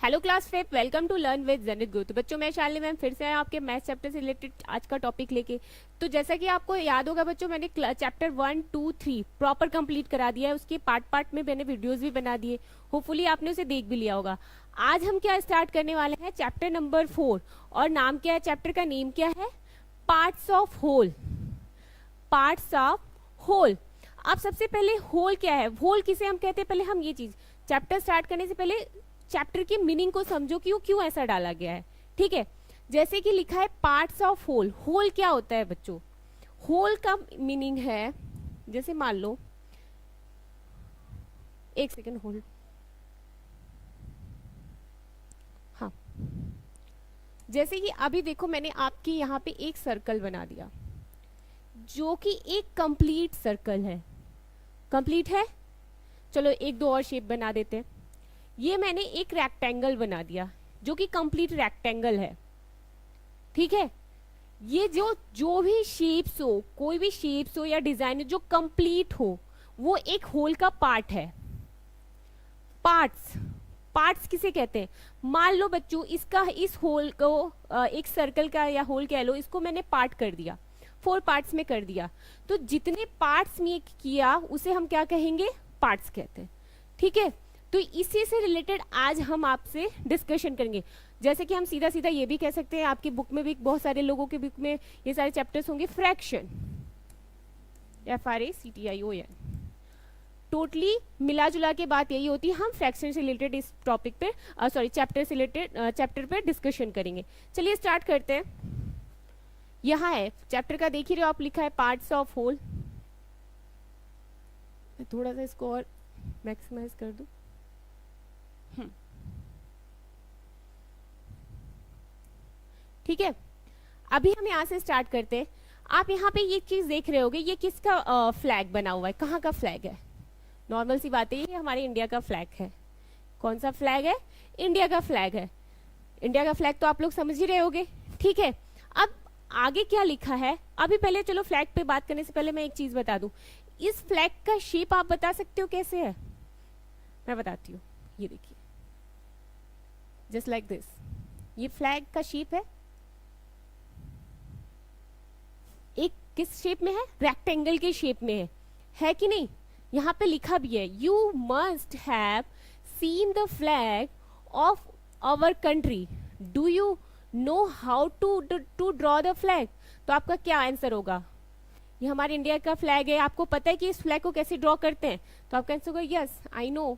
Hello class 5, welcome to learn with Janit Guru. तो बच्चों, मैं शालिनी मैम फिर से आपके मैथ चैप्टर से रिलेटेड आज का टॉपिक लेके। तो जैसा कि आपको याद होगा बच्चों, मैंने चैप्टर 1, 2, 3 प्रॉपर कंप्लीट करा दिया है। उसके पार्ट पार्ट में मैंने वीडियोस भी बना दिए, होपफुली आपने उसे देख भी लिया होगा। आज हम क्या स्टार्ट करने वाले हैं, चैप्टर नंबर 4। और नाम क्या है चैप्टर का? नेम क्या है? Parts of whole. Parts of whole. अब सबसे पहले होल क्या है, होल किसे हम कहते हैं, पहले हम ये चीज चैप्टर स्टार्ट करने से पहले चैप्टर की मीनिंग को समझो कि क्यों ऐसा डाला गया है। ठीक है, जैसे कि लिखा है पार्ट्स ऑफ होल। होल क्या होता है बच्चों? होल का मीनिंग है, जैसे मान लो, एक सेकेंड होल्ड। हाँ, जैसे कि अभी देखो, मैंने आपके यहाँ पे एक सर्कल बना दिया जो कि एक कंप्लीट सर्कल है। कंप्लीट है। चलो एक दो और शेप बना देते हैं। ये मैंने एक रेक्टेंगल बना दिया जो कि कंप्लीट रेक्टेंगल है। ठीक है, ये जो भी शेप्स हो, कोई भी शेप्स हो या डिजाइन हो जो कंप्लीट हो, वो एक होल का पार्ट है। पार्ट्स किसे कहते हैं? मान लो बच्चों, इस होल को एक सर्कल का या होल कह लो, इसको मैंने पार्ट कर दिया, 4 पार्ट्स में कर दिया। तो जितने पार्ट्स में किया उसे हम क्या कहेंगे? पार्ट्स कहते हैं। ठीक है, तो इसी से रिलेटेड आज हम आपसे डिस्कशन करेंगे। जैसे कि हम सीधा सीधा ये भी कह सकते हैं, आपकी बुक में भी, बहुत सारे लोगों के बुक में ये सारे चैप्टर्स होंगे। फ्रैक्शन, FRACTION, टोटली मिला जुला के बात यही होती है। हम फ्रैक्शन से रिलेटेड इस टॉपिक पे चैप्टर से रिलेटेड चैप्टर पे डिस्कशन करेंगे। चलिए स्टार्ट करते हैं। यहाँ है चैप्टर का, देख ही रहे हो आप, लिखा है पार्ट्स ऑफ होल। थोड़ा सा इसको और मैक्सिमाइज कर दूं। ठीक है, अभी हम यहाँ से स्टार्ट करते हैं। आप यहाँ पे ये चीज देख रहे होगे, ये किसका फ्लैग बना हुआ है? कहाँ का फ्लैग है? नॉर्मल सी बात है, ये हमारे इंडिया का फ्लैग है। कौन सा फ्लैग है? इंडिया का फ्लैग है। इंडिया का फ्लैग तो आप लोग समझ ही रहे होगे। ठीक है, अब आगे क्या लिखा है? अभी पहले चलो फ्लैग पे बात करने से पहले मैं एक चीज बता दूं। इस फ्लैग का शेप आप बता सकते हो कैसे है? मैं बताती हूँ, ये देखिए, जस्ट लाइक दिस। ये फ्लैग का शेप है, एक किस शेप में है? रेक्टेंगल के शेप में है कि नहीं? यहाँ पे लिखा भी है, you must have seen the flag of our country, do you know how to draw the flag? तो आपका क्या आंसर होगा? ये हमारे इंडिया का फ्लैग है, आपको पता है कि इस फ्लैग को कैसे ड्रॉ करते हैं? तो आपका आंसर होगा यस आई नो,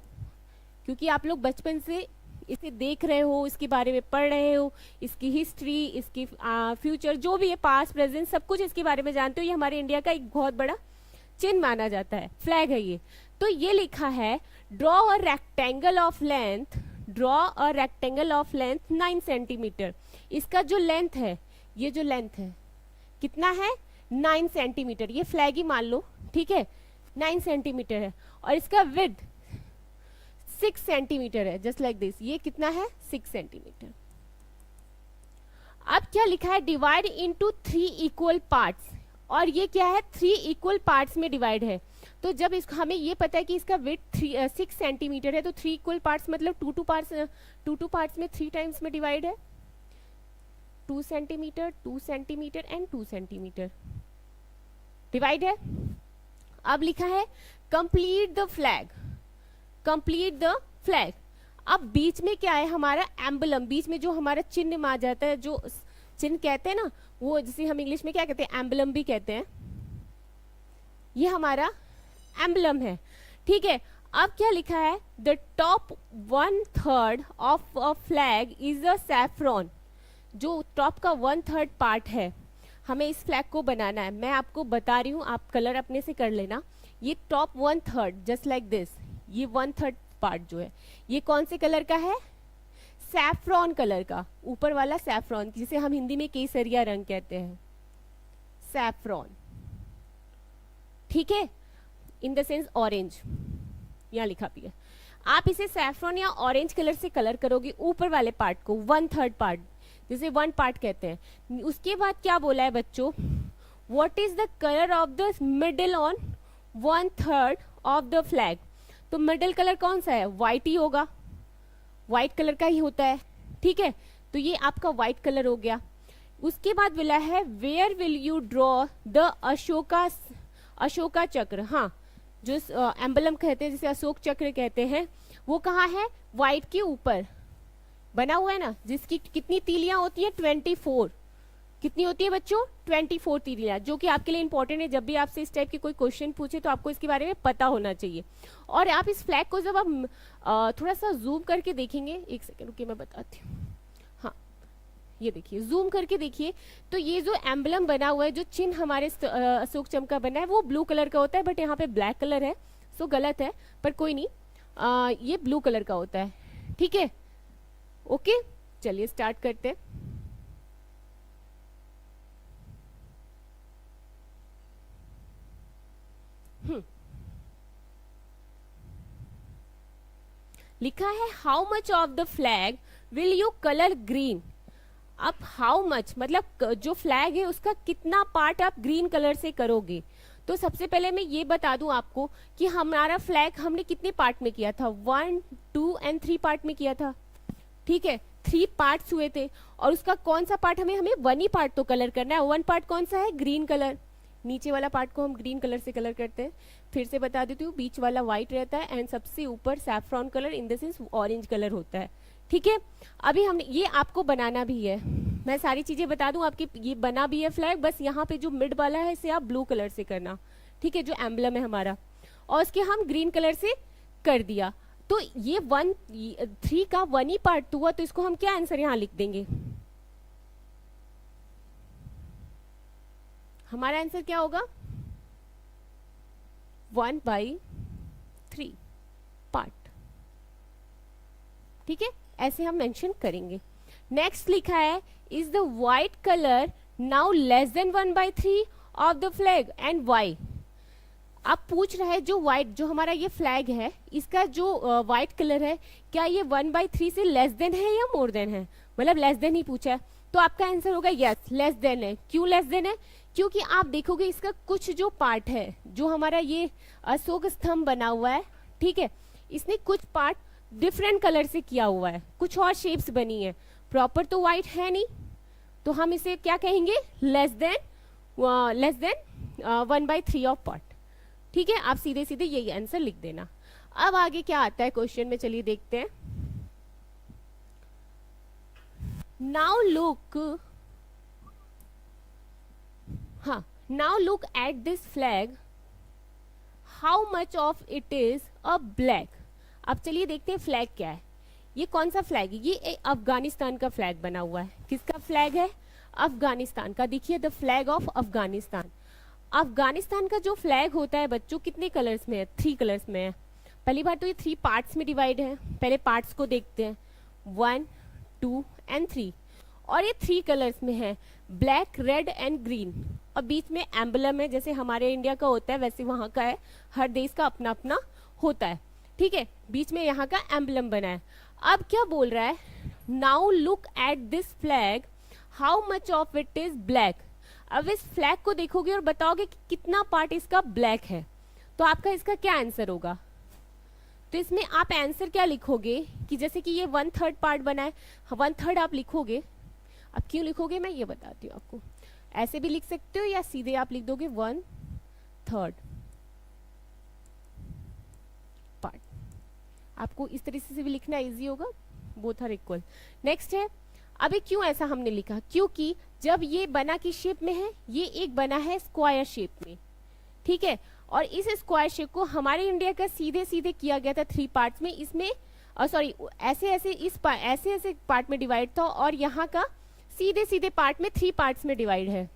क्योंकि आप लोग बचपन से इसे देख रहे हो, इसके बारे में पढ़ रहे हो, इसकी हिस्ट्री, इसकी फ्यूचर, जो भी है, पास्ट प्रेजेंट, सब कुछ इसके बारे में जानते हो। ये हमारे इंडिया का एक बहुत बड़ा चिन्ह माना जाता है, फ्लैग है ये। तो ये लिखा है, draw a rectangle of length, draw a rectangle of length 9 centimetre. इसका जो लेंथ है, ये जो लेंथ है कितना है? 9 सेंटीमीटर। ये फ्लैग ही मान लो, ठीक है, 9 सेंटीमीटर है। और इसका विड्थ 6 सेंटीमीटर है, जस्ट लाइक दिस। ये कितना है? 6 सेंटीमीटर। अब क्या लिखा है? Divide into 3 equal parts. और ये क्या है? 3 इक्वल पार्ट्स में डिवाइड है। तो जब इसको हमें ये पता है कि इसका विड्थ 6 सेंटीमीटर है, तो 3 इक्वल पार्ट्स मतलब 2 पार्ट्स में 3 टाइम्स में डिवाइड है। 2 centimetre, 2 centimetre and 2 centimetre divide है। अब लिखा है complete the flag, complete the flag. अब बीच में क्या है? हमारा एम्बलम, बीच में जो हमारा चिन्ह मार जाता है, जो चिन्ह कहते हैं ना, वो जिसे हम इंग्लिश में क्या कहते हैं? एम्बलम भी कहते हैं। ये हमारा एम्बलम है। ठीक है, अब क्या लिखा है? The top 1/3 of a flag is a saffron. जो टॉप का 1/3 पार्ट है, हमें इस फ्लैग को बनाना है। मैं आपको बता रही हूँ, आप कलर अपने से कर लेना। ये टॉप 1/3, जस्ट लाइक दिस, ये 1/3 पार्ट जो है, ये कौन से कलर का है? सैफ्रॉन कलर का। ऊपर वाला सैफ्रॉन, जिसे हम हिंदी में केसरिया रंग कहते हैं, सैफ्रॉन। ठीक है, इन द सेंस ऑरेंज, यहाँ लिखा भी है। आप इसे सैफ्रॉन या ऑरेंज कलर से कलर करोगे ऊपर वाले पार्ट को, 1/3 पार्ट, जिसे 1 पार्ट कहते हैं। उसके बाद क्या बोला है बच्चों? What is the colour of the middle on 1/3 of the flag? तो मिडल कलर कौन सा है? व्हाइट ही होगा। व्हाइट कलर का ही होता है, ठीक है। तो ये आपका व्हाइट कलर हो गया। उसके बाद बोला है where will you draw the Ashoka Chakra, हाँ जो एम्बलम कहते हैं जिसे अशोक चक्र कहते हैं, वो कहाँ है, व्हाइट के ऊपर बना हुआ है ना, जिसकी कितनी तीलियां होती है 24, कितनी होती है बच्चों 24 तीलियां, जो कि आपके लिए इंपॉर्टेंट है। जब भी आपसे इस टाइप के कोई क्वेश्चन पूछे तो आपको इसके बारे में पता होना चाहिए। और आप इस फ्लैग को जब आप थोड़ा सा जूम करके देखेंगे, एक सेकंड रुकिए मैं बताती हूँ, हाँ ये देखिए जूम करके देखिए, तो ये जो एम्बलम बना हुआ है, जो चिन्ह हमारे अशोक चक्र का बना है वो ब्लू कलर का होता है, बट यहाँ पे ब्लैक कलर है, सो गलत है, पर कोई नहीं, ये ब्लू कलर का होता है, ठीक है। ओके चलिए स्टार्ट करते हैं। लिखा है how much of the flag will you colour green. अब हाउ मच मतलब जो फ्लैग है उसका कितना पार्ट आप ग्रीन कलर से करोगे। तो सबसे पहले मैं ये बता दूं आपको कि हमारा फ्लैग हमने कितने पार्ट में किया था, 1, 2 एंड 3 पार्ट में किया था, ठीक है 3 पार्ट्स हुए थे। और उसका कौन सा पार्ट हमें 1 ही पार्ट तो कलर करना है। 1 पार्ट कौन सा है, ग्रीन कलर, नीचे वाला पार्ट को हम ग्रीन कलर से कलर करते हैं। फिर से बता देती हूँ, बीच वाला व्हाइट रहता है एंड सबसे ऊपर saffron colour in the sense orange colour होता है, ठीक है। अभी हमने ये आपको बनाना भी है, मैं सारी चीजें बता दूं आपकी, ये बना भी है फ्लैग, बस यहाँ पे जो मिड वाला है इसे आप ब्लू कलर से करना, ठीक है, जो एम्बलम है हमारा, और उसके हम ग्रीन कलर से कर दिया। तो ये 3 का 1 ही पार्ट हुआ, तो इसको हम क्या आंसर यहाँ लिख देंगे, हमारा आंसर क्या होगा 1/3 पार्ट, ठीक है, ऐसे हम मेंशन करेंगे। नेक्स्ट लिखा है is the white colour now less than 1/3 of the flag and why. आप पूछ रहे हैं जो व्हाइट, जो हमारा ये फ्लैग है इसका जो व्हाइट कलर है, क्या ये 1/3 से लेस देन है या मोर देन है, मतलब लेस देन ही पूछा है, तो आपका आंसर होगा यस लेस देन है। क्यों लेस देन है, क्योंकि आप देखोगे इसका कुछ जो पार्ट है, जो हमारा ये अशोक स्तंभ बना हुआ है, ठीक है, इसने कुछ पार्ट डिफरेंट कलर से किया हुआ है, कुछ और शेप्स बनी है, प्रॉपर तो व्हाइट है नहीं, तो हम इसे क्या कहेंगे लेस देन 1/3 ऑफ पार्ट, ठीक है। आप सीधे सीधे यही आंसर लिख देना। अब आगे क्या आता है क्वेश्चन में, चलिए देखते हैं। नाउ लुक, हाँ now look at this flag, how much of it is a black. अब चलिए देखते हैं फ्लैग क्या है, ये कौन सा फ्लैग है, ये अफगानिस्तान का फ्लैग बना हुआ है। किसका फ्लैग है, अफगानिस्तान का। देखिए the flag of Afghanistan. Afghanistan का जो फ्लैग होता है बच्चों कितने कलर्स में है, 3 कलर्स में है। पहली बार तो ये 3 पार्ट्स में डिवाइड है, पहले पार्ट्स को देखते हैं, 1, 2 एंड 3, और ये 3 कलर्स में है, ब्लैक, रेड एंड ग्रीन, और बीच में एम्बलम है, जैसे हमारे इंडिया का होता है वैसे वहां का है, हर देश का अपना अपना होता है, ठीक है, बीच में यहाँ का एम्बलम बना है। अब क्या बोल रहा है, now look at this flag how much of it is black. अब इस फ्लैग को देखोगे और बताओगे कि कितना पार्ट इसका ब्लैक है, तो आपका इसका क्या आंसर होगा। तो इसमें आप आंसर क्या लिखोगे कि जैसे कि ये 1/3 पार्ट बना है, 1/3 आप लिखोगे। अब क्यों लिखोगे मैं ये बताती हूँ आपको, ऐसे भी लिख सकते हो या सीधे आप लिख दोगे 1/3 पार्ट, आपको इस तरीके से भी लिखना इजी होगा, बोथ आर इक्वल। नेक्स्ट है, अभी क्यों ऐसा हमने लिखा, क्योंकि जब ये बना की शेप में है, ये एक बना है स्क्वायर शेप में, ठीक है, और इस स्क्वायर शेप को हमारे इंडिया का सीधे सीधे किया गया था 3 पार्ट्स में, इसमें सॉरी ऐसे ऐसे ऐसे ऐसे पार्ट में डिवाइड था, और यहाँ का सीधे सीधे पार्ट में 3 पार्ट्स में डिवाइड है,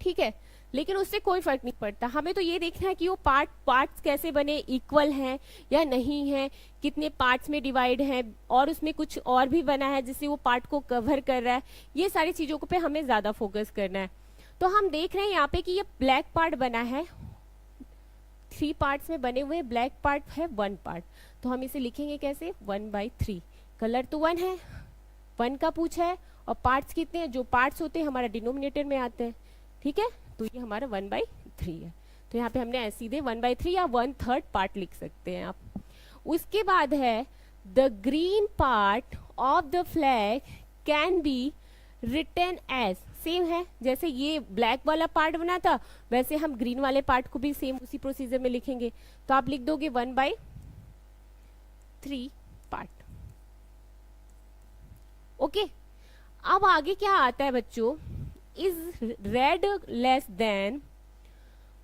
ठीक है। लेकिन उससे कोई फर्क नहीं पड़ता, हमें तो ये देखना है कि वो पार्ट्स कैसे बने, इक्वल हैं या नहीं है, कितने पार्ट्स में डिवाइड है, और उसमें कुछ और भी बना है जिससे वो पार्ट को कवर कर रहा है, ये सारी चीजों पे हमें ज्यादा फोकस करना है। तो हम देख रहे हैं यहाँ पे कि ये ब्लैक पार्ट बना है, 3 पार्ट्स में बने हुए ब्लैक पार्ट है 1 पार्ट, तो हम इसे लिखेंगे कैसे 1/3। कलर तो 1 है, 1 का पूछा है, और पार्ट्स कितने हैं, जो पार्ट्स होते हैं हमारा डिनोमिनेटर में आते हैं, ठीक है, तो ये हमारा 1/3 है। तो यहाँ पे हमने सीधे 1/3 या 1/3 पार्ट लिख सकते हैं आप। उसके बाद है the green part of the flag can be written as, same है जैसे ये ब्लैक वाला पार्ट बना था वैसे हम ग्रीन वाले पार्ट को भी सेम उसी प्रोसीजर में लिखेंगे। तो आप लिख दोगे 1/3 पार्ट। ओके, अब आगे क्या आता है बच्चों, is red less than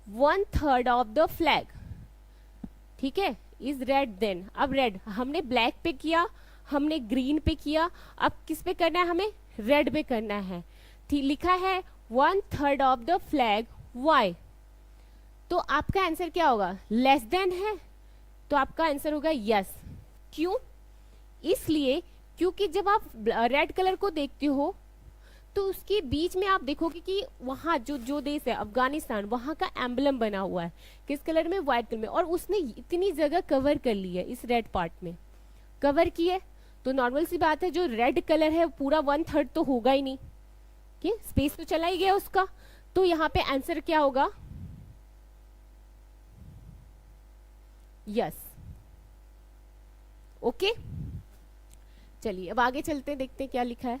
1/3 of the flag. ठीक है, इज रेड देन, अब रेड हमने ब्लैक पे किया, हमने ग्रीन पे किया, अब किस पे करना है, हमें रेड पे करना है। लिखा है 1/3 ऑफ द फ्लैग वाई, तो आपका आंसर क्या होगा, लेस देन है, तो आपका आंसर होगा यस। क्यों, इसलिए क्योंकि जब आप रेड कलर को देखते हो तो उसके बीच में आप देखोगे कि वहां जो देश है अफगानिस्तान, वहां का एम्बलम बना हुआ है किस कलर में, व्हाइट कलर में, और उसने इतनी जगह कवर कर ली है, इस रेड पार्ट में कवर की है। तो नॉर्मल सी बात है जो रेड कलर है पूरा 1/3 तो होगा ही नहीं, कि स्पेस तो चला ही गया उसका। तो यहाँ पे आंसर क्या होगा, यस। ओके, चलिए अब आगे चलते हैं, देखते हैं क्या लिखा है।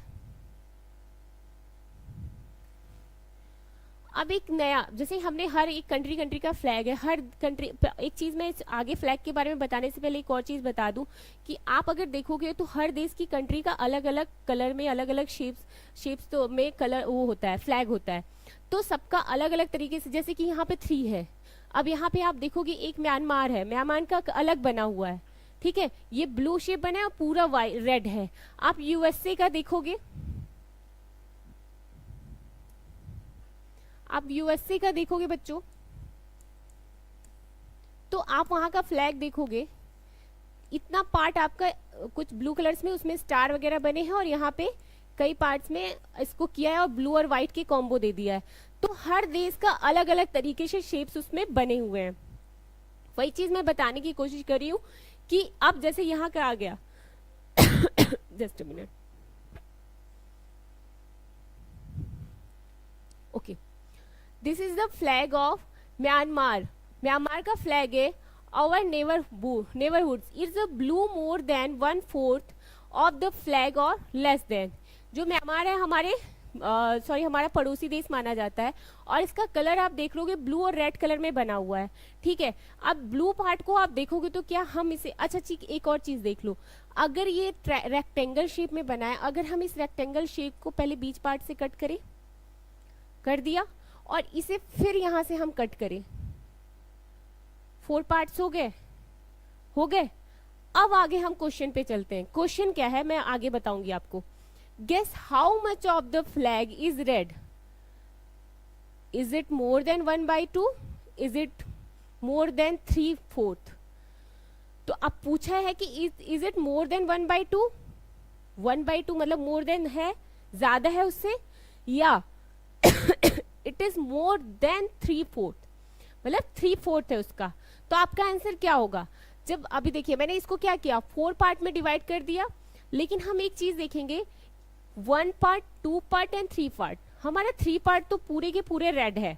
अब एक नया, जैसे हमने हर एक कंट्री का फ्लैग है, हर कंट्री, एक चीज मैं आगे फ्लैग के बारे में बताने से पहले एक और चीज बता दूं कि आप अगर देखोगे तो हर देश की कंट्री का अलग अलग कलर में, अलग अलग शेप्स तो में कलर वो होता है, फ्लैग होता है, तो सबका अलग अलग तरीके से, जैसे कि यहाँ पे 3 है। अब यहाँ पे आप देखोगे एक म्यांमार है, म्यांमार का अलग बना हुआ है, ठीक है, ये ब्लू शेप बना है और पूरा वाइट रेड है। आप यूएसए का देखोगे, आप यूएसए का देखोगे बच्चों, तो आप वहां का फ्लैग देखोगे, इतना पार्ट आपका कुछ ब्लू कलर्स में उसमें स्टार वगैरह बने हैं, और यहाँ पे कई पार्ट्स में इसको किया है और ब्लू और व्हाइट के कॉम्बो दे दिया है। तो हर देश का अलग अलग तरीके से शेप्स उसमें बने हुए हैं। वही चीज मैं बताने की कोशिश कर रही हूँ कि अब जैसे यहाँ का आ गया just a minute, okay, this is the flag of Myanmar. Myanmar का फ्लैग है our neighbourhoods is a blue more than 1/4 of the flag और लेस देन। जो म्यांमार है हमारे हमारा पड़ोसी देश माना जाता है, और इसका कलर आप देख लोगे ब्लू और रेड कलर में बना हुआ है, ठीक है। अब ब्लू पार्ट को आप देखोगे तो क्या हम इसे, अच्छा ठीक, एक और चीज देख लो, अगर ये रेक्टेंगल शेप में बना है, अगर हम इस रेक्टेंगल शेप को पहले बीच पार्ट से कट करें, कर दिया, और इसे फिर यहां से हम कट करें, 4 पार्ट्स हो गए, हो गए। अब आगे हम क्वेश्चन पे चलते हैं। क्वेश्चन क्या है मैं आगे बताऊंगी आपको। Guess how much of the flag is red, is it more than 1/2, is it more than 3/4। तो अब पूछा है कि इज इट मोर देन 1/2, 1/2 मतलब मोर देन है, ज्यादा है उससे, या इट इज मोर देन 3/4 मतलब 3/4 है उसका। तो आपका आंसर क्या होगा, जब अभी देखिए मैंने इसको क्या किया, 4 पार्ट में डिवाइड कर दिया, लेकिन हम एक चीज देखेंगे, 1 पार्ट, 2 पार्ट एंड 3 पार्ट। हमारा 3 पार्ट तो पूरे के पूरे रेड है,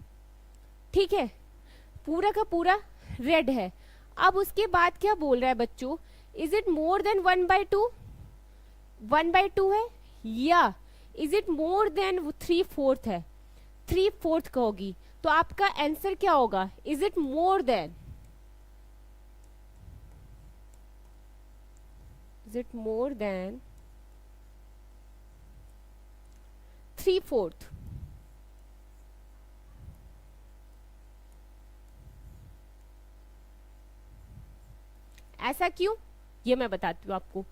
ठीक है, पूरा का पूरा रेड है। अब उसके बाद क्या बोल रहा है बच्चों, इज इट मोर देन 1/2, 1/2 है, या इज इट मोर देन 3/4 है, 3/4 का होगी। तो आपका आंसर क्या होगा, is it more then, is it more than 3/4। ऐसा क्यों, ये मैं बताती हूँ आपको।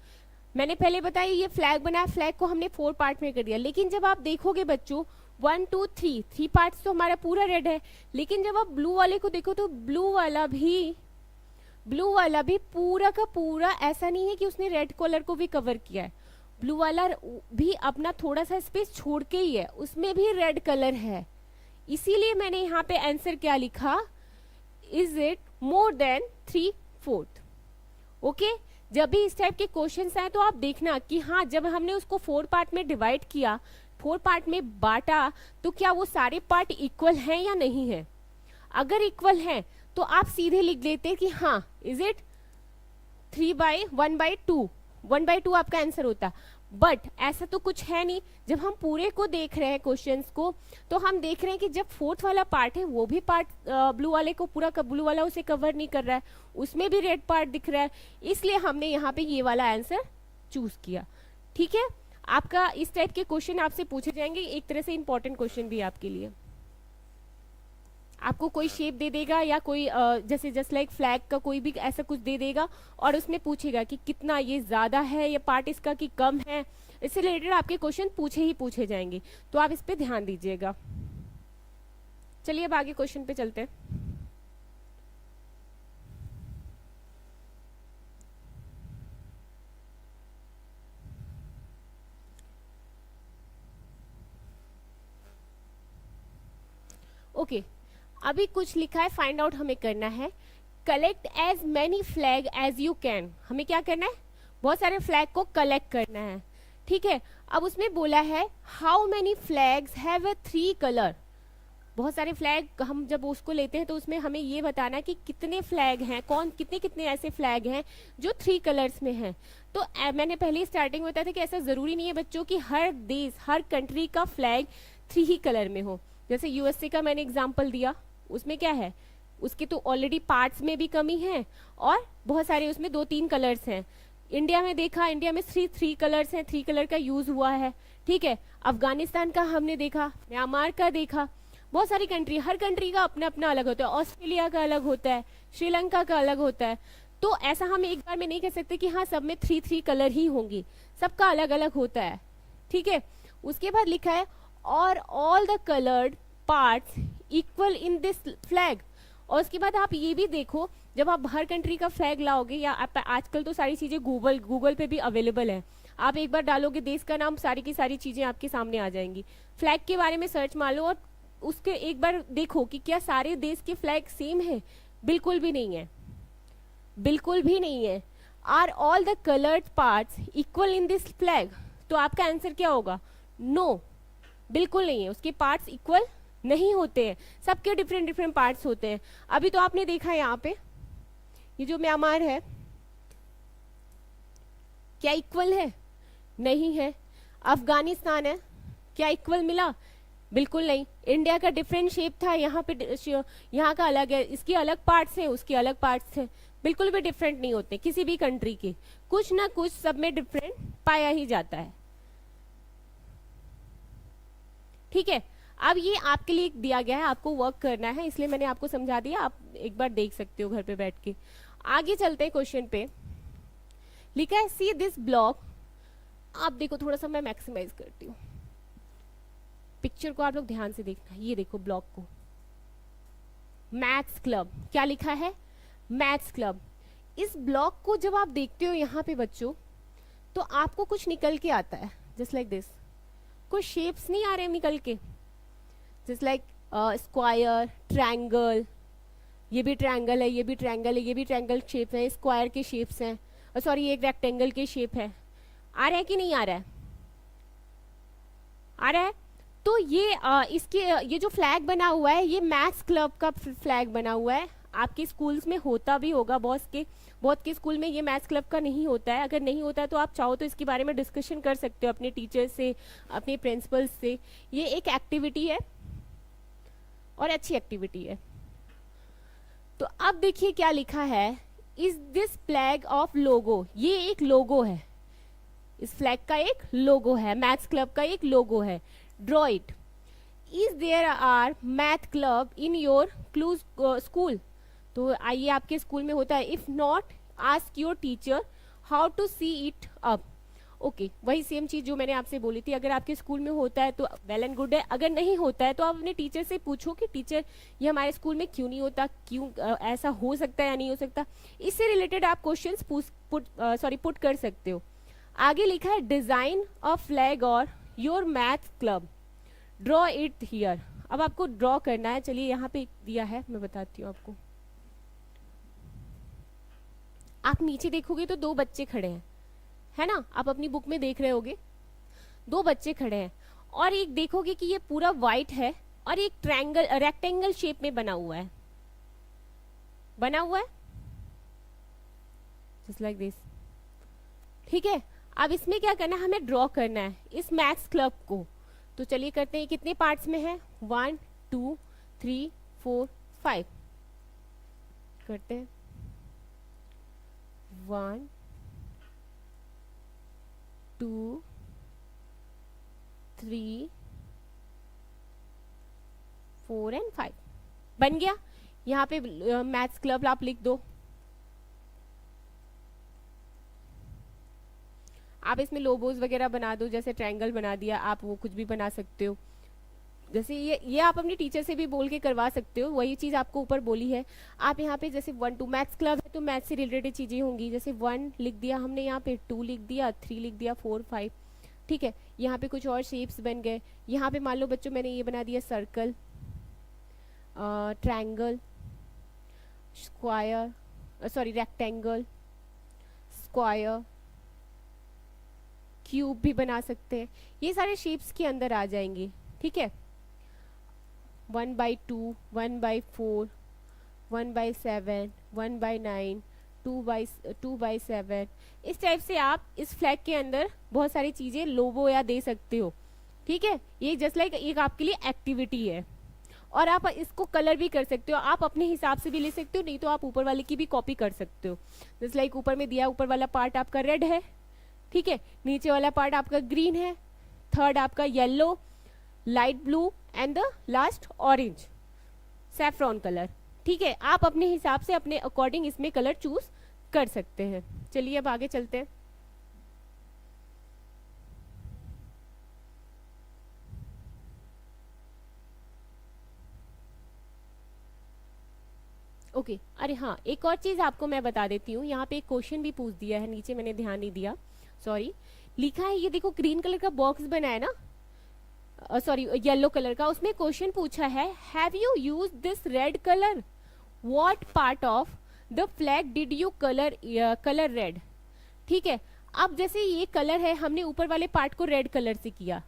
मैंने पहले बताया ये फ्लैग बनाया, फ्लैग को हमने 4 पार्ट में कर दिया, लेकिन जब आप देखोगे बच्चों 1 2 3 पार्ट्स तो हमारा पूरा रेड है, लेकिन जब आप ब्लू वाले को देखो तो ब्लू वाला भी पूरा का पूरा ऐसा नहीं है कि उसने रेड कलर को भी कवर किया है, ब्लू वाला भी अपना थोड़ा सा स्पेस छोड़ के ही है, उसमें भी रेड कलर है। इसीलिए मैंने यहाँ पे आंसर क्या लिखा, is it more than 3/4। Okay, जब भी इस टाइप के क्वेश्चंस आए तो आप देखना कि हाँ, जब हमने उसको 4 पार्ट में डिवाइड किया, 4 पार्ट में बांटा, तो क्या वो सारे पार्ट इक्वल हैं या नहीं है। अगर इक्वल है तो आप सीधे लिख देते कि हाँ इज इट 3/1/2, 1/2 आपका आंसर होता। बट ऐसा तो कुछ है नहीं। जब हम पूरे को देख रहे हैं क्वेश्चंस को, तो हम देख रहे हैं कि जब फोर्थ वाला पार्ट है वो भी पार्ट ब्लू वाले को पूरा ब्लू वाला उसे कवर नहीं कर रहा है, उसमें भी रेड पार्ट दिख रहा है, इसलिए हमने यहाँ पे ये वाला आंसर चूज किया। ठीक है, आपका इस टाइप के क्वेश्चन आपसे पूछे जाएंगे, एक तरह से इंपॉर्टेंट क्वेश्चन भी आपके लिए। आपको कोई शेप दे देगा या कोई जैसे जस्ट लाइक फ्लैग का कोई भी ऐसा कुछ दे देगा और उसमें पूछेगा कि कितना ये ज्यादा है या पार्ट इसका कि कम है, इससे रिलेटेड आपके क्वेश्चन पूछे जाएंगे, तो आप इस पे ध्यान दीजिएगा। चलिए अब आगे क्वेश्चन पे चलते हैं। ओके, अभी कुछ लिखा है, फाइंड आउट हमें करना है। Collect as many flag as you can. हमें क्या करना है, बहुत सारे फ्लैग को कलेक्ट करना है। ठीक है, अब उसमें बोला है how many flags have 3 colour. बहुत सारे फ्लैग हम जब उसको लेते हैं तो उसमें हमें ये बताना है कि कितने फ्लैग हैं, कौन कितने कितने ऐसे फ्लैग हैं जो 3 कलर्स में हैं। तो मैंने पहले स्टार्टिंग में बताया था कि ऐसा जरूरी नहीं है बच्चों कि हर देश हर कंट्री का फ्लैग 3 ही कलर में हो। जैसे यूएसए का मैंने एग्जाम्पल दिया, उसमें क्या है, उसके तो ऑलरेडी पार्ट्स में भी कमी है और बहुत सारे उसमें 2-3 कलर्स हैं। इंडिया में देखा, इंडिया में 3 कलर्स हैं, 3 कलर का यूज हुआ है। ठीक है, अफगानिस्तान का हमने देखा, म्यांमार का देखा, बहुत सारी कंट्री, हर कंट्री का अपना अपना अलग होता है। ऑस्ट्रेलिया का अलग होता है, श्रीलंका का अलग होता है। तो ऐसा हम एक बार में नहीं कह सकते कि हाँ सब में 3 कलर ही होंगी, सबका अलग अलग होता है। ठीक है, उसके बाद लिखा है और all the coloured parts equal in this flag. और उसके बाद आप ये भी देखो, जब आप हर कंट्री का फ्लैग लाओगे, या आप आजकल तो सारी चीजें गूगल पे भी अवेलेबल है, आप एक बार डालोगे देश का नाम, सारी की सारी चीजें आपके सामने आ जाएंगी। फ्लैग के बारे में सर्च मार लो और उसके एक बार देखो कि क्या सारे देश के फ्लैग सेम है। बिल्कुल भी नहीं है, बिल्कुल भी नहीं है। Are all the coloured parts equal in this flag? तो आपका आंसर क्या होगा, नो, बिल्कुल नहीं है, उसके पार्ट्स इक्वल नहीं होते हैं, सबके डिफरेंट डिफरेंट पार्ट्स होते हैं। अभी तो आपने देखा यहाँ पे ये जो म्यांमार है, क्या इक्वल है, नहीं है। अफगानिस्तान है, क्या इक्वल मिला, बिल्कुल नहीं। इंडिया का डिफरेंट शेप था, यहाँ पे यहाँ का अलग है, इसके अलग पार्ट्स हैं, उसके अलग पार्ट्स हैं, बिल्कुल भी डिफरेंट नहीं होते किसी भी कंट्री के, कुछ ना कुछ सब में डिफरेंट पाया ही जाता है। ठीक है, अब ये आपके लिए दिया गया है, आपको वर्क करना है, इसलिए मैंने आपको समझा दिया, आप एक बार देख सकते हो घर पे बैठ के। आगे चलते हैं क्वेश्चन पे। लिखा है सी दिस ब्लॉक। आप देखो, थोड़ा सा मैं मैक्सिमाइज करती हूँ, पिक्चर को आप लोग ध्यान से देखना। ये देखो ब्लॉक को, मैथ्स क्लब, क्या लिखा है, मैथ्स क्लब। इस ब्लॉक को जब आप देखते हो यहाँ पे बच्चों, तो आपको कुछ निकल के आता है, जस्ट लाइक दिस। कुछ शेप्स नहीं आ रहे निकल के, जस्ट लाइक स्क्वायर, ट्रायंगल, ये भी ट्रायंगल है, ये भी ट्रायंगल है, ये भी ट्रायंगल शेप है, स्क्वायर के शेप्स हैं, सॉरी ये एक रेक्टेंगल के शेप है। आ रहा है कि नहीं आ रहा है, आ रहा है। तो ये इसके ये जो फ्लैग बना हुआ है, ये मैथ्स क्लब का फ्लैग बना हुआ है। आपके स्कूल्स में होता भी होगा, बहुत के स्कूल में ये मैथ्स क्लब का नहीं होता है। अगर नहीं होता है तो आप चाहो तो इसके बारे में डिस्कशन कर सकते हो अपने टीचर से, अपने प्रिंसिपल से। ये एक एक्टिविटी है और अच्छी एक्टिविटी है। तो अब देखिए क्या लिखा है, इज दिस फ्लैग ऑफ लोगो। ये एक लोगो है, इस फ्लैग का एक लोगो है, मैथ्स क्लब का एक लोगो है। Draw it. Is there are math club in your clues school? तो आइए, आपके स्कूल में होता है। If not, ask your teacher how to see it up. Okay, वही सेम चीज जो मैंने आपसे बोली थी। अगर आपके स्कूल में होता है तो वेल एंड गुड है, अगर नहीं होता है तो आप अपने टीचर से पूछो कि टीचर ये हमारे स्कूल में क्यों नहीं होता, क्यों ऐसा हो सकता है या नहीं हो सकता। इससे रिलेटेड आप क्वेश्चंस पुट कर सकते हो। आगे लिखा है डिजाइन अ फ्लैग और your math club, draw it here. अब आपको ड्रॉ करना है। चलिए यहाँ पे दिया है, मैं बताती हूँ आपको। आप नीचे देखोगे तो 2 बच्चे खड़े हैं, है ना, आप अपनी बुक में देख रहे होगे 2 बच्चे खड़े हैं, और एक देखोगे कि ये पूरा व्हाइट है और एक ट्रायंगल रेक्टेंगल शेप में बना हुआ है। बना हुआ है जस्ट लाइक दिस। ठीक है, अब इसमें क्या करना है, हमें ड्रॉ करना है इस मैक्स क्लब को। तो चलिए करते हैं, कितने पार्ट्स में है, 1 2 3 4 5 करते हैं। 1 2 3 4 एंड 5 बन गया। यहाँ पे मैथ्स क्लब आप लिख दो। आप इसमें लोगोज वगैरह बना दो, जैसे ट्रायंगल बना दिया, आप वो कुछ भी बना सकते हो। जैसे ये आप अपनी टीचर से भी बोल के करवा सकते हो, वही चीज़ आपको ऊपर बोली है। आप यहाँ पे जैसे 1 2 मैथ्स क्लब है तो मैथ्स से रिलेटेड चीज़ें होंगी, जैसे 1 लिख दिया हमने, यहाँ पे 2 लिख दिया, 3 लिख दिया, 4 5। ठीक है, यहाँ पे कुछ और शेप्स बन गए। यहाँ पे मान लो बच्चों मैंने ये बना दिया circle, triangle, square, sorry rectangle, square, cube भी बना सकते हैं। ये सारे शेप्स के अंदर आ जाएंगे। ठीक है, 1/2, 1/4, 1/7, 1/9, 2/7, इस टाइप से आप इस फ्लैग के अंदर बहुत सारी चीजें लोगो या दे सकते हो। ठीक है, ये जस्ट लाइक एक आपके लिए एक्टिविटी है। और आप इसको कलर भी कर सकते हो, आप अपने हिसाब से भी ले सकते हो, नहीं तो आप ऊपर वाले की भी कॉपी कर सकते हो। जस्ट लाइक ऊपर में दिया, ऊपर वाला पार्ट आपका रेड है, ठीक है, नीचे वाला पार्ट आपका ग्रीन है, थर्ड आपका yellow, light blue and the last orange saffron colour. ठीक है, आप अपने हिसाब से अपने अकॉर्डिंग इसमें कलर चूज कर सकते हैं। चलिए अब आगे चलते हैं। ओके अरे हाँ, एक और चीज आपको मैं बता देती हूँ, यहाँ पे एक क्वेश्चन भी पूछ दिया है नीचे, मैंने ध्यान नहीं दिया, सॉरी। लिखा है, ये देखो ग्रीन कलर का बॉक्स बना है ना, सॉरी येलो कलर का, उसमें क्वेश्चन पूछा है, have you use this red colour, what part of the flag did you colour red. ठीक है, अब जैसे ये कलर है, हमने ऊपर वाले पार्ट को रेड कलर से किया,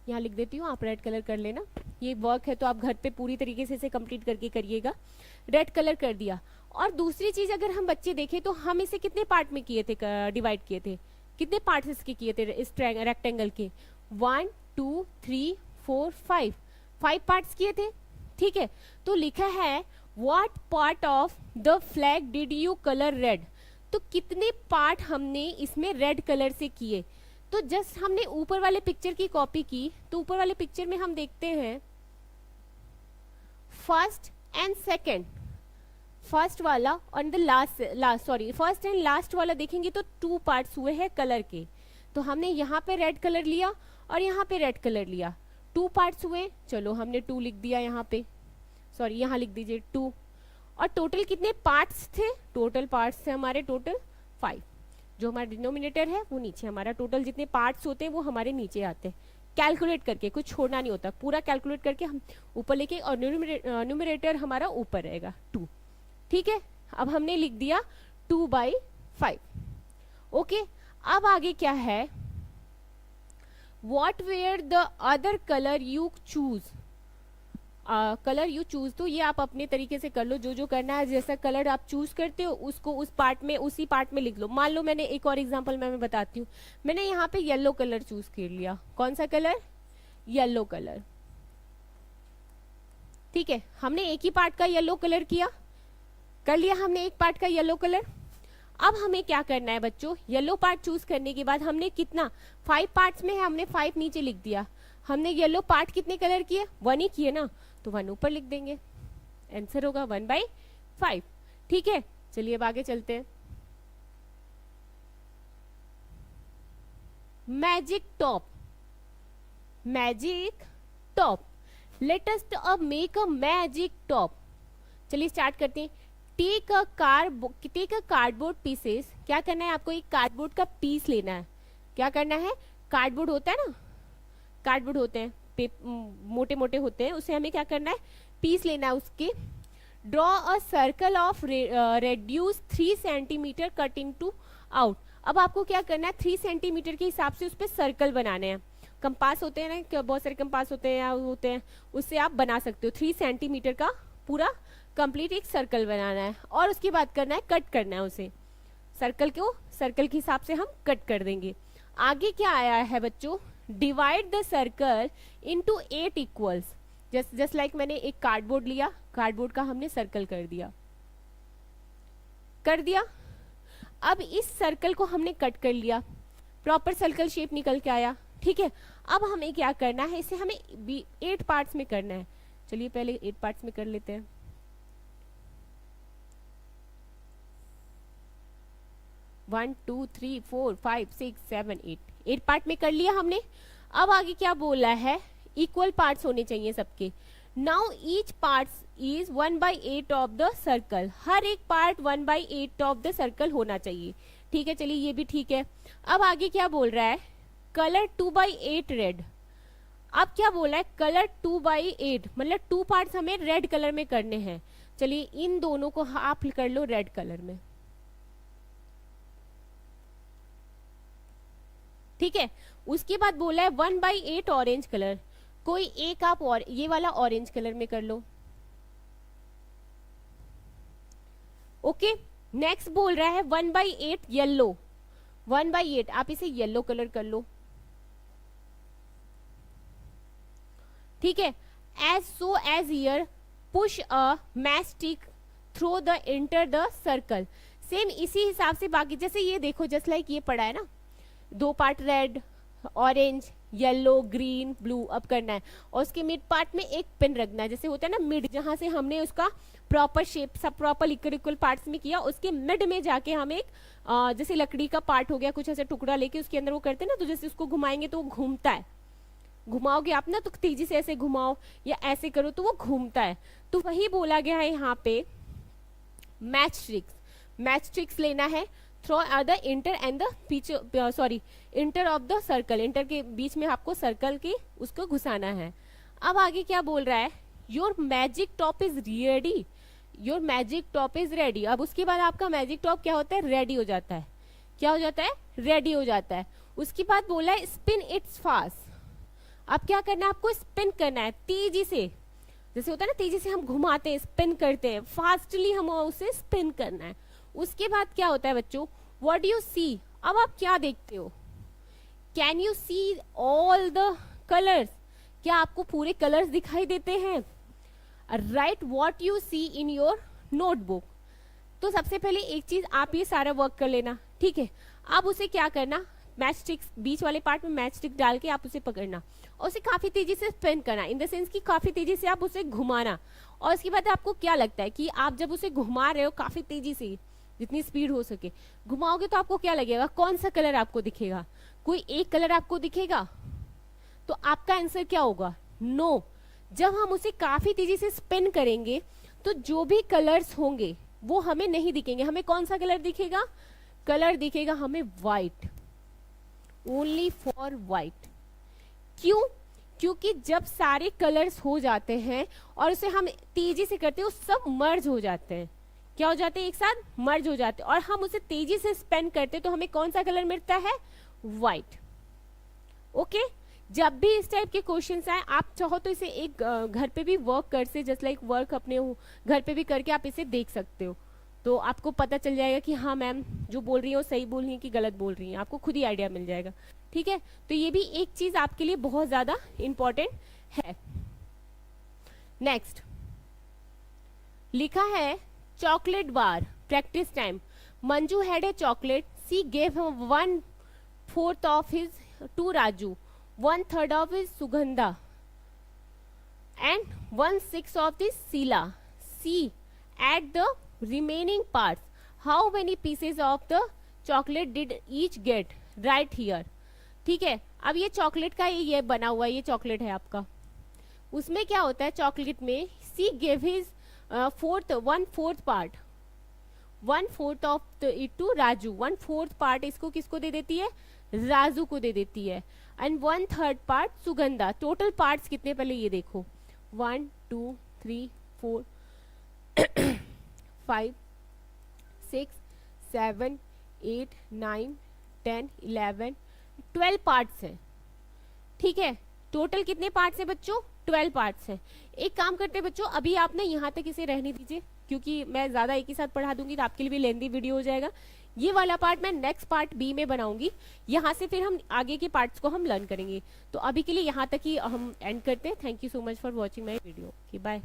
यहाँ लिख देती हूँ, आप रेड कलर कर लेना, ये वर्क है तो आप घर पे पूरी तरीके से इसे कंप्लीट करके करिएगा। रेड कलर कर दिया। और दूसरी चीज अगर हम बच्चे देखें तो हम इसे कितने पार्ट में किए थे, डिवाइड किए थे, कितने पार्ट्स इसके किए थे इस रेक्टेंगल के, 1 2 3 4 5 पार्ट्स किए थे। ठीक है, तो लिखा है what part of the flag did you colour red, तो कितने पार्ट हमने इसमें रेड कलर से किए। तो जस्ट हमने ऊपर वाले पिक्चर की कॉपी की, तो ऊपर वाले पिक्चर में हम देखते हैं फर्स्ट एंड सेकेंड, फर्स्ट वाला और the last sorry first and last वाला देखेंगे तो 2 पार्ट्स हुए हैं कलर के। तो हमने यहाँ पे रेड कलर लिया और यहाँ पे रेड कलर लिया, 2 पार्ट्स हुए, चलो हमने 2 लिख दिया यहाँ पे, सॉरी यहाँ लिख दीजिए 2। और टोटल कितने पार्ट्स थे, टोटल पार्ट्स थे हमारे टोटल 5। जो हमारा डिनोमिनेटर है वो नीचे, हमारा टोटल जितने पार्ट्स होते हैं वो हमारे नीचे आते हैं। कैलकुलेट करके, कुछ छोड़ना नहीं होता, पूरा कैलकुलेट करके हम ऊपर लेके, और न्यूमरेटर हमारा ऊपर रहेगा 2। ठीक है, अब हमने लिख दिया 2/5। ओके, अब आगे क्या है, what were the other colour you choose, colour you choose, तो ये आप अपने तरीके से कर लो, जो जो करना है, जैसा कलर आप चूज करते हो उसको उस पार्ट में, उसी पार्ट में लिख लो। मान लो मैंने एक और एग्जांपल मैं बताती हूँ, मैंने यहाँ पे येलो कलर चूज कर लिया, कौन सा कलर, येलो कलर। ठीक है, हमने एक ही पार्ट का येलो कलर किया, कर लिया हमने एक पार्ट का येलो कलर। अब हमें क्या करना है बच्चों, येलो पार्ट चूज करने के बाद हमने कितना, 5 पार्ट्स में है, हमने 5 नीचे लिख दिया। हमने येलो पार्ट कितने कलर किए, 1 ही किए ना, तो 1 ऊपर लिख देंगे, आंसर होगा 1/5। ठीक है, चलिए अब आगे चलते हैं। Magic top, magic top, let us अब मेक अ मैजिक टॉप। चलिए स्टार्ट करते हैं। टेक अ कार्डबोर्ड पीसेस, क्या करना है आपको, एक कार्डबोर्ड का पीस लेना है। क्या करना है, कार्डबोर्ड होता है ना, कार्डबोर्ड होते हैं, मोटे मोटे होते हैं, उसे हमें क्या करना है, पीस लेना है उसके। Draw a circle of reduce 3 centimetre cut into out. अब आपको क्या करना है, 3 सेंटीमीटर के हिसाब से उस पर सर्कल बनाने हैं। कंपास होते हैं ना, बहुत सारे कंपास होते हैं, उससे आप बना सकते हो 3 सेंटीमीटर का पूरा कंप्लीट एक सर्कल बनाना है और उसके बाद करना है कट करना है उसे, सर्कल को सर्कल के हिसाब से हम कट कर देंगे। आगे क्या आया है बच्चों, divide the circle into 8 equals. Just like मैंने एक कार्डबोर्ड लिया, कार्डबोर्ड का हमने सर्कल कर दिया। अब इस सर्कल को हमने कट कर लिया, प्रॉपर सर्कल शेप निकल के आया। ठीक है, अब हमें क्या करना है, इसे हमें 8 पार्ट्स में करना है। चलिए पहले 8 पार्ट्स में कर लेते हैं। 1 2 3 4 5 6 7 8 पार्ट में कर लिया हमने। अब आगे क्या बोला है, इक्वल पार्ट्स होने चाहिए सबके। Now each parts is 1/8 of the circle, हर एक पार्ट 1/8 ऑफ द सर्कल होना चाहिए। ठीक है, चलिए ये भी ठीक है। अब आगे क्या बोल रहा है, कलर 2/8 रेड। अब क्या बोला है, कलर 2/8 मतलब 2 पार्ट्स हमें रेड कलर में करने हैं। चलिए इन दोनों को आप कर लो रेड कलर में। ठीक है, उसके बाद बोला है 1/8 ऑरेंज कलर, कोई एक आप और ये वाला ऑरेंज कलर में कर लो। ओके, नेक्स्ट बोल रहा है 1/8 येलो, 1/8 आप इसे येलो कलर कर लो। ठीक है, as here push a mastic through the enter the circle. Same इसी हिसाब से बाकी, जैसे ये देखो जस्ट लाइक ये पड़ा है ना, 2 part red, orange, yellow, green, blue अब करना है। और उसके मिड पार्ट में एक पिन रखना है, जैसे होता है ना मिड, जहां से हमने उसका प्रॉपर शेप सब प्रॉपर इक्वल पार्ट्स में किया, उसके मिड में जाके हम एक जैसे लकड़ी का पार्ट हो गया कुछ ऐसे टुकड़ा लेके उसके अंदर वो करते हैं ना, तो जैसे उसको घुमाएंगे तो वो घूमता है, घुमाओगे आप ना तो तेजी से ऐसे घुमाओ या ऐसे करो तो वो घूमता है। तो वही बोला गया है यहाँ पे मैच ट्रिक्स लेना है through the inter and the पीछे sorry inter of the circle, inter के बीच में आपको सर्कल के उसको घुसाना है। अब आगे क्या बोल रहा है, your magic top is ready, your magic top is ready. अब उसके बाद आपका मैजिक टॉप क्या होता है, रेडी हो जाता है। क्या हो जाता है, रेडी हो जाता है। उसके बाद बोला है स्पिन इट्स फास्ट। अब क्या करना है, आपको स्पिन करना है तेजी से, जैसे होता है ना तेजी से हम घुमाते हैं, स्पिन करते हैं, फास्टली हम उसे स्पिन करना है। उसके बाद क्या होता है बच्चों, व्हाट यू सी, अब आप क्या देखते हो, can you see all the colours, क्या आपको पूरे कलर्स दिखाई देते हैं। Write what you see in your notebook. तो सबसे पहले एक चीज आप ये सारा वर्क कर लेना। ठीक है, अब उसे क्या करना, मैच स्टिक्स बीच वाले पार्ट में मैच स्टिक डाल के आप उसे पकड़ना और उसे काफी तेजी से स्पिन करना, इन द सेंस कि काफी तेजी से आप उसे घुमाना। और उसके बाद आपको क्या लगता है कि आप जब उसे घुमा रहे हो काफी तेजी से, जितनी स्पीड हो सके घुमाओगे, तो आपको क्या लगेगा, कौन सा कलर आपको दिखेगा, कोई एक कलर आपको दिखेगा। तो आपका आंसर क्या होगा, नो। जब हम उसे काफी तेजी से स्पिन करेंगे तो जो भी कलर्स होंगे वो हमें नहीं दिखेंगे। हमें कौन सा कलर दिखेगा, कलर दिखेगा हमें व्हाइट, ओनली फॉर व्हाइट। क्यों, क्योंकि जब सारे कलर्स हो जाते हैं और उसे हम तेजी से करते हैं, वो सब मर्ज हो जाते हैं। क्या हो जाते हैं, एक साथ मर्ज हो जाते हैं। और हम उसे तेजी से स्पेन करते हैं तो हमें कौन सा कलर मिलता है, व्हाइट। ओके, जब भी इस टाइप के क्वेश्चंस आए, आप चाहो तो इसे एक घर पे भी वर्क कर से, जस्ट लाइक वर्क अपने घर पे भी करके आप इसे देख सकते हो, तो आपको पता चल जाएगा कि हाँ मैम जो बोल रही है वो सही बोल रही है कि गलत बोल रही है, आपको खुद ही आइडिया मिल जाएगा। ठीक है, तो ये भी एक चीज आपके लिए बहुत ज्यादा इंपॉर्टेंट है। नेक्स्ट लिखा है chocolate bar, practice time. Manju had a chocolate, she gave him 1/4 of his to Raju, 1/3 of his Sugandha and 1/6 of this Sila. See, add the remaining parts. How many pieces of the chocolate did each get? Right here. ठीक है, अब ये chocolate का ये बना हुआ है, ये चॉकलेट है आपका। उसमें क्या होता है चॉकलेट में, she gave his 1/4 part, 1/4 of it to Raju, 1/4 part इसको किसको दे देती है, राजू को दे देती है। And 1/3 part Sugandha. Total parts कितने, पहले ये देखो, 1 2 3 4 5 6 7 8 9 10 11 12 पार्ट्स हैं। ठीक है, टोटल कितने पार्ट्स हैं बच्चों, 12 पार्ट्स हैं। एक काम करते हैं बच्चों, अभी आप ना यहाँ तक इसे रहने दीजिए, क्योंकि मैं ज़्यादा एक ही साथ पढ़ा दूंगी तो आपके लिए भी लेंदी वीडियो हो जाएगा। ये वाला पार्ट मैं नेक्स्ट पार्ट बी में बनाऊंगी, यहाँ से फिर हम आगे के पार्ट्स को हम लर्न करेंगे। तो अभी के लिए यहाँ तक ही हम एंड करते हैं। Thank you so much for watching my video. Bye.